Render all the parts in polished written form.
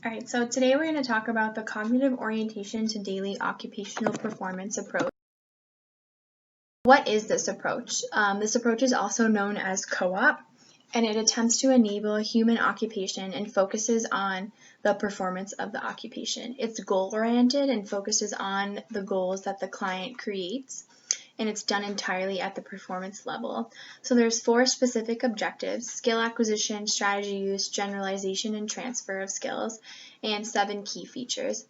All right, so today we're going to talk about the cognitive orientation to daily occupational performance approach. What is this approach? This approach is also known as co-op, and it attempts to enable human occupation and focuses on the performance of the occupation. It's goal-oriented and focuses on the goals that the client creates, and it's done entirely at the performance level. So there's 4 specific objectives: skill acquisition, strategy use, generalization and transfer of skills, and 7 key features.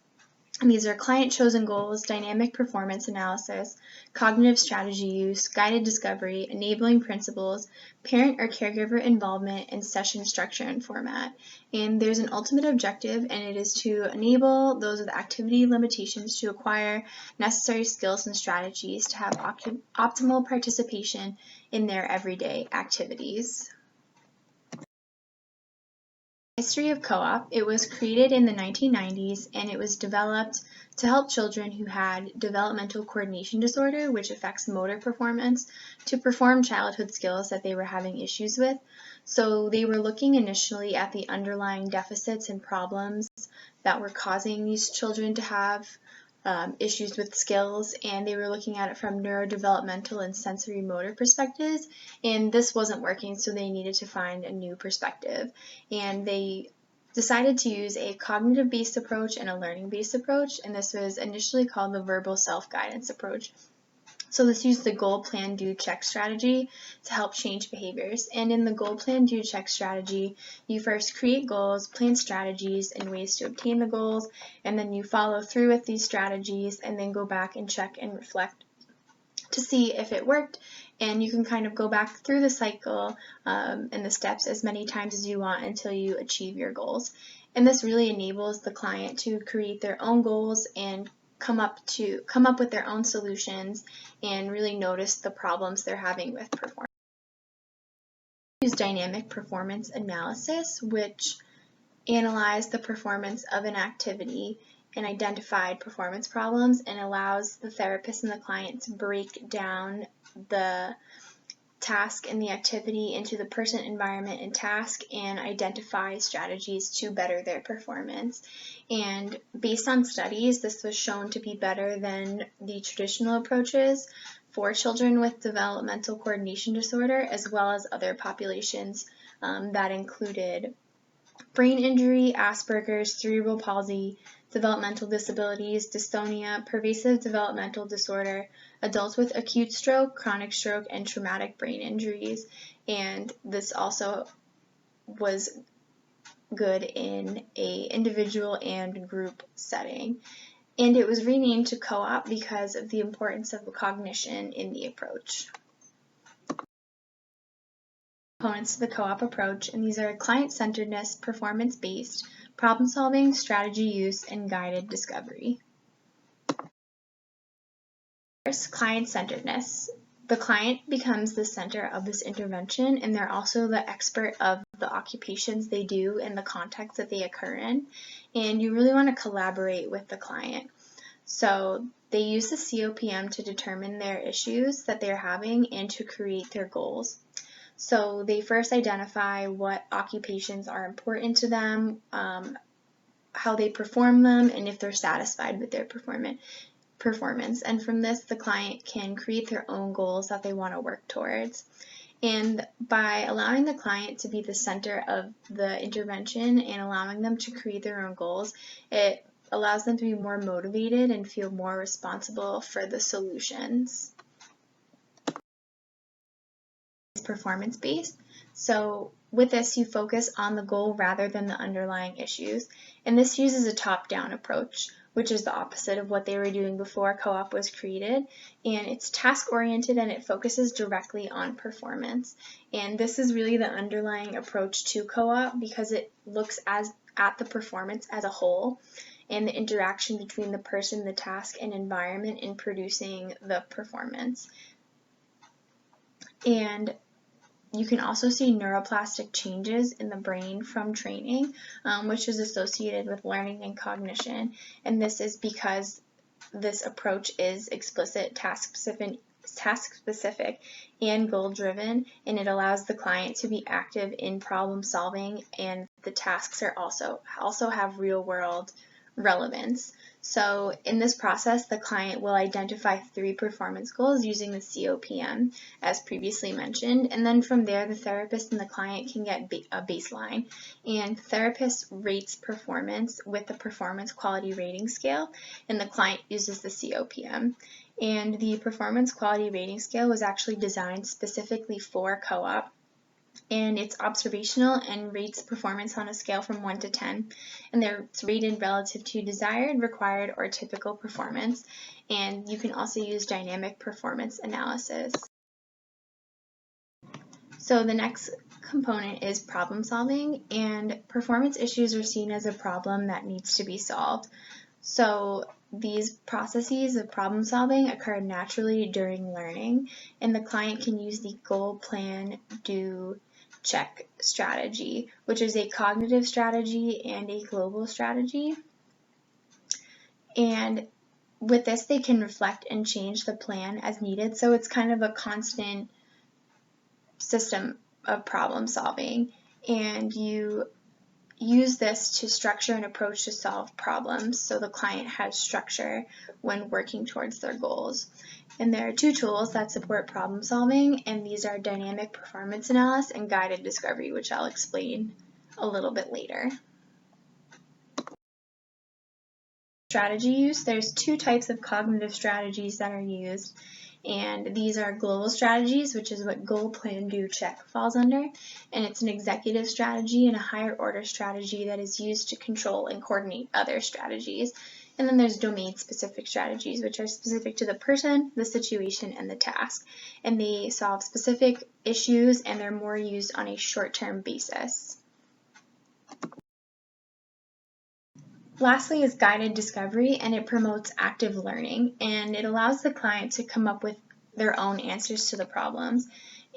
And these are client-chosen goals, dynamic performance analysis, cognitive strategy use, guided discovery, enabling principles, parent or caregiver involvement, and session structure and format. And there's an ultimate objective, and it is to enable those with activity limitations to acquire necessary skills and strategies to have optimal participation in their everyday activities. History of co-op. It was created in the 1990s, and it was developed to help children who had developmental coordination disorder, which affects motor performance, to perform childhood skills that they were having issues with. So they were looking initially at the underlying deficits and problems that were causing these children to have issues with skills, and they were looking at it from neurodevelopmental and sensory motor perspectives, and this wasn't working, so they needed to find a new perspective, and they decided to use a cognitive-based approach and a learning-based approach, and this was initially called the verbal self-guidance approach. So this used the goal, plan, do, check strategy to help change behaviors. And in the goal, plan, do, check strategy, you first create goals, plan strategies and ways to obtain the goals, and then you follow through with these strategies and then go back and check and reflect to see if it worked. And you can kind of go back through the cycle and the steps as many times as you want until you achieve your goals. And this really enables the client to create their own goals and come up with their own solutions and really notice the problems they're having with performance. Use dynamic performance analysis, which analyzed the performance of an activity and identified performance problems, and allows the therapist and the client to break down the task and the activity into the person, environment, and task, and identify strategies to better their performance. And based on studies, this was shown to be better than the traditional approaches for children with developmental coordination disorder, as well as other populations that included brain injury, Asperger's, cerebral palsy, developmental disabilities, dystonia, pervasive developmental disorder, adults with acute stroke, chronic stroke, and traumatic brain injuries. And this also was good in an individual and group setting. And it was renamed to co-op because of the importance of cognition in the approach. Components to the co-op approach, and these are client-centeredness, performance-based, problem-solving, strategy use, and guided discovery. First, client-centeredness. The client becomes the center of this intervention, and they're also the expert of the occupations they do and the context that they occur in, and you really want to collaborate with the client. So they use the COPM to determine their issues that they're having and to create their goals. So they first identify what occupations are important to them, how they perform them, and if they're satisfied with their performance. And from this, the client can create their own goals that they want to work towards. And by allowing the client to be the center of the intervention and allowing them to create their own goals, it allows them to be more motivated and feel more responsible for the solutions. Performance-based. So with this, you focus on the goal rather than the underlying issues. And this uses a top-down approach, which is the opposite of what they were doing before co-op was created. And it's task-oriented and it focuses directly on performance. And this is really the underlying approach to co-op because it looks at the performance as a whole and the interaction between the person, the task, and environment in producing the performance. And you can also see neuroplastic changes in the brain from training, which is associated with learning and cognition. And this is because this approach is explicit, task-specific, task specific and goal driven, and it allows the client to be active in problem solving, and the tasks are also have real world relevance. So in this process, the client will identify 3 performance goals using the COPM, as previously mentioned, and then from there, the therapist and the client can get a baseline. And the therapist rates performance with the performance quality rating scale, and the client uses the COPM. And the performance quality rating scale was actually designed specifically for co-op, and it's observational and rates performance on a scale from 1 to 10, and it's rated relative to desired, required, or typical performance. And you can also use dynamic performance analysis. So the next component is problem solving, and performance issues are seen as a problem that needs to be solved. So these processes of problem solving occur naturally during learning, and the client can use the goal, plan, do, check strategy, which is a cognitive strategy and a global strategy. And with this, they can reflect and change the plan as needed. So it's kind of a constant system of problem solving, and you use this to structure an approach to solve problems, so the client has structure when working towards their goals. And there are 2 tools that support problem solving, and these are dynamic performance analysis and guided discovery, which I'll explain a little bit later. Strategy use, there's 2 types of cognitive strategies that are used, and these are global strategies, which is what goal, plan, do, check falls under, and it's an executive strategy and a higher order strategy that is used to control and coordinate other strategies. And then there's domain-specific strategies, which are specific to the person, the situation, and the task, and they solve specific issues, and they're more used on a short-term basis. Lastly is guided discovery, and it promotes active learning, and it allows the client to come up with their own answers to the problems,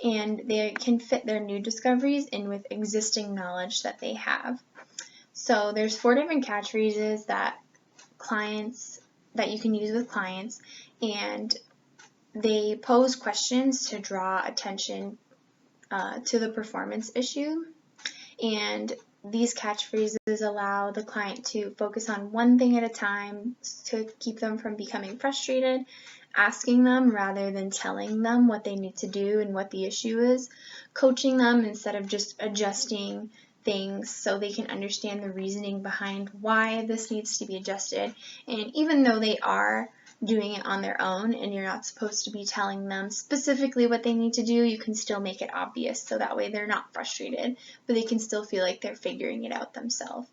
and they can fit their new discoveries in with existing knowledge that they have. So there's 4 different catchphrases that you can use with clients, and they pose questions to draw attention to the performance issue, and these catchphrases allow the client to focus on one thing at a time to keep them from becoming frustrated, asking them rather than telling them what they need to do and what the issue is, coaching them instead of just adjusting things so they can understand the reasoning behind why this needs to be adjusted. And even though they are doing it on their own and you're not supposed to be telling them specifically what they need to do, you can still make it obvious so that way they're not frustrated, but they can still feel like they're figuring it out themselves.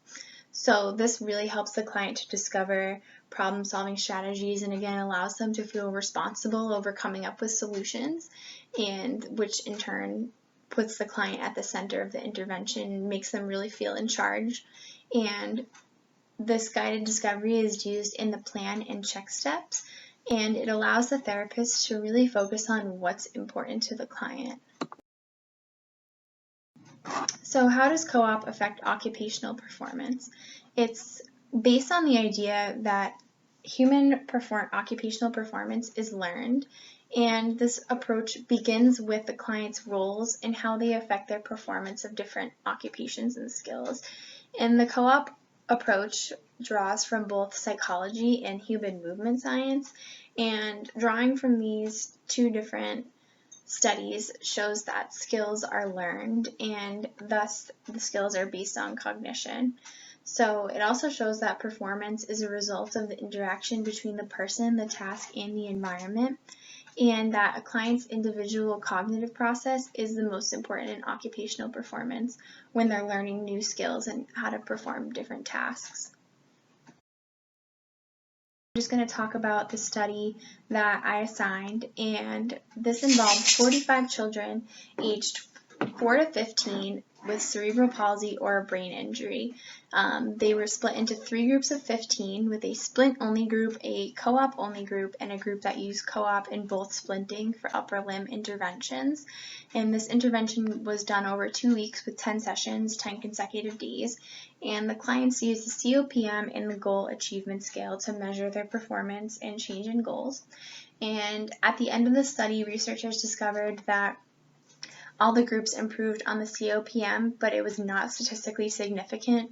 So this really helps the client to discover problem-solving strategies, and again allows them to feel responsible over coming up with solutions, and which in turn puts the client at the center of the intervention, makes them really feel in charge. And this guided discovery is used in the plan and check steps, and it allows the therapist to really focus on what's important to the client. So how does co-op affect occupational performance? It's based on the idea that human occupational performance is learned, and this approach begins with the client's roles and how they affect their performance of different occupations and skills. And the co-op approach draws from both psychology and human movement science, and drawing from these 2 different studies shows that skills are learned, and thus the skills are based on cognition. So it also shows that performance is a result of the interaction between the person, the task, and the environment, and that a client's individual cognitive process is the most important in occupational performance when they're learning new skills and how to perform different tasks. I'm just going to talk about the study that I assigned, and this involved 45 children aged 4 to 15 with cerebral palsy or a brain injury. They were split into 3 groups of 15 with a splint-only group, a co-op-only group, and a group that used co-op in both splinting for upper limb interventions. And this intervention was done over 2 weeks with 10 sessions, 10 consecutive days. And the clients used the COPM and the goal achievement scale to measure their performance and change in goals. And at the end of the study, researchers discovered that all the groups improved on the COPM, but it was not statistically significant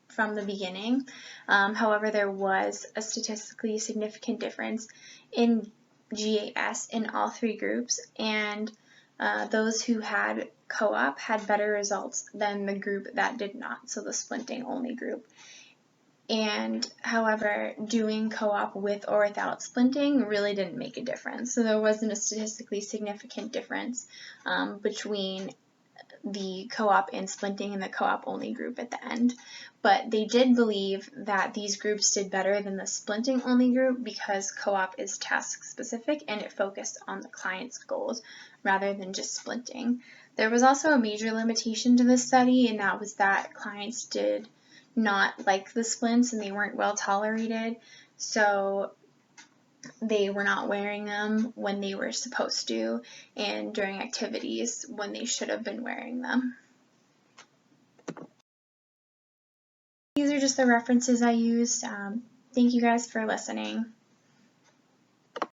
from the beginning. However, there was a statistically significant difference in GAS in all three groups, and those who had co-op had better results than the group that did not, so the splinting only group. And however, doing co-op with or without splinting really didn't make a difference. So there wasn't a statistically significant difference between the co-op and splinting and the co-op only group at the end. But they did believe that these groups did better than the splinting only group because co-op is task specific and it focused on the client's goals rather than just splinting. There was also a major limitation to this study, and that was that clients did not like the splints and they weren't well tolerated, so they were not wearing them when they were supposed to and during activities when they should have been wearing them. These are just the references I used. Thank you guys for listening.